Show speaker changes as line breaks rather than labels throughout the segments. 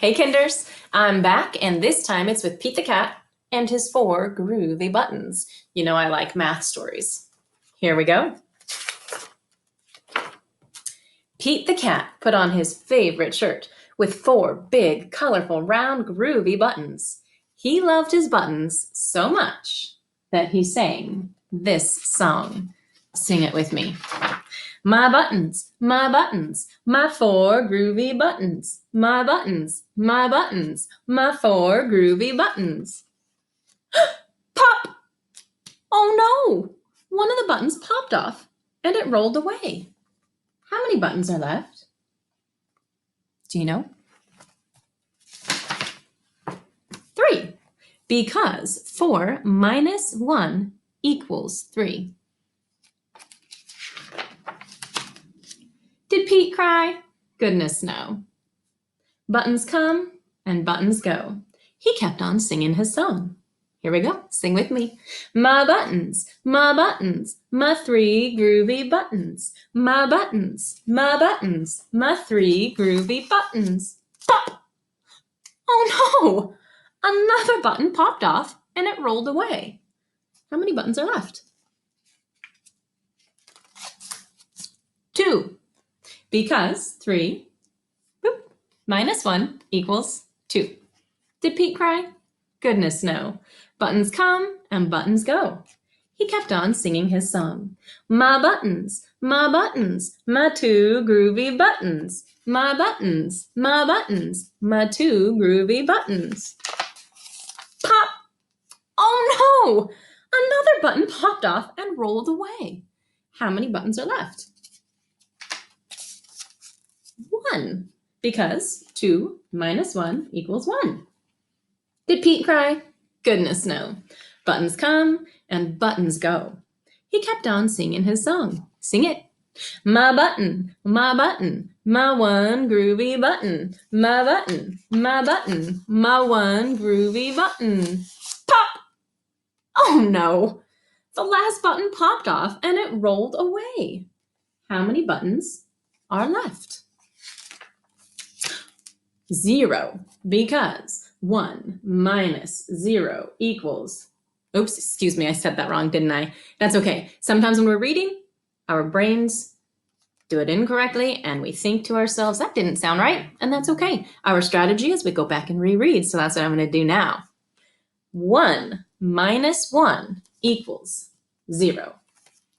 Hey Kinders, I'm back, and this time it's with Pete the Cat and his 4 groovy buttons. You know I like math stories. Here we go. Pete the Cat put on his favorite shirt with 4 big, colorful, round, groovy buttons. He loved his buttons so much that he sang this song. Sing it with me. My buttons, my 4 groovy buttons. My buttons, my 4 groovy buttons. Pop! Oh no! One of the buttons popped off and it rolled away. How many buttons are left? Do you know? 3, because 4 minus 1 equals 3. Did Pete cry? Goodness, no. Buttons come and buttons go. He kept on singing his song. Here we go. Sing with me. My buttons, my 3 groovy buttons. My buttons, my 3 groovy buttons. Pop! Oh no! Another button popped off and it rolled away. How many buttons are left? 2. Because 3 minus 1 equals 2. Did Pete cry? Goodness, no. Buttons come and buttons go. He kept on singing his song. My buttons, my 2 groovy buttons. My buttons, my 2 groovy buttons. Pop! Oh no! Another button popped off and rolled away. How many buttons are left? 1, because 2 minus 1 equals 1. Did Pete cry? Goodness, no. Buttons come and buttons go. He kept on singing his song. Sing it. My button, my 1 groovy button. My button, my 1 groovy button. Pop! Oh no! The last button popped off and it rolled away. How many buttons are left? 0, because 1 minus 0 equals, oops, excuse me, I said that wrong, didn't I? That's okay. Sometimes when we're reading, our brains do it incorrectly and we think to ourselves, that didn't sound right, and that's okay. Our strategy is we go back and reread, so that's what I'm going to do now. 1 minus 1 equals 0.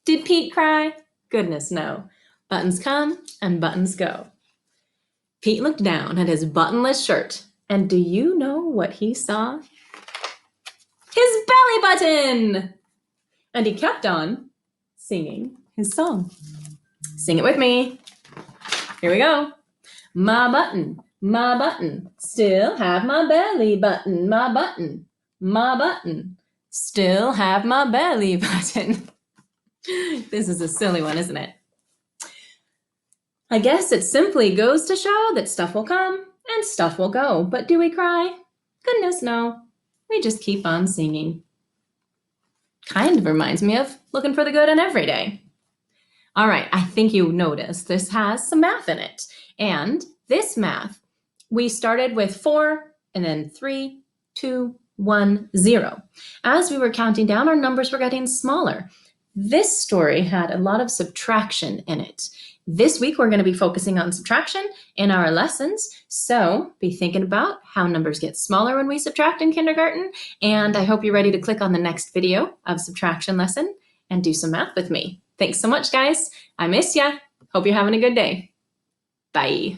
Did Pete cry? Goodness, no. Buttons come and buttons go. Pete looked down at his buttonless shirt, and do you know what he saw? His belly button! And he kept on singing his song. Sing it with me. Here we go. My button, still have my belly button. My button, still have my belly button. This is a silly one, isn't it? I guess it simply goes to show that stuff will come and stuff will go. But do we cry? Goodness, no. We just keep on singing. Kind of reminds me of looking for the good in every day. All right, I think you noticed this has some math in it. And this math, we started with 4 and then 3, 2, 1, 0. As we were counting down, our numbers were getting smaller. This story had a lot of subtraction in it. This week, we're going to be focusing on subtraction in our lessons. So be thinking about how numbers get smaller when we subtract in kindergarten. And I hope you're ready to click on the next video of subtraction lesson and do some math with me. Thanks so much, guys. I miss ya. Hope you're having a good day. Bye.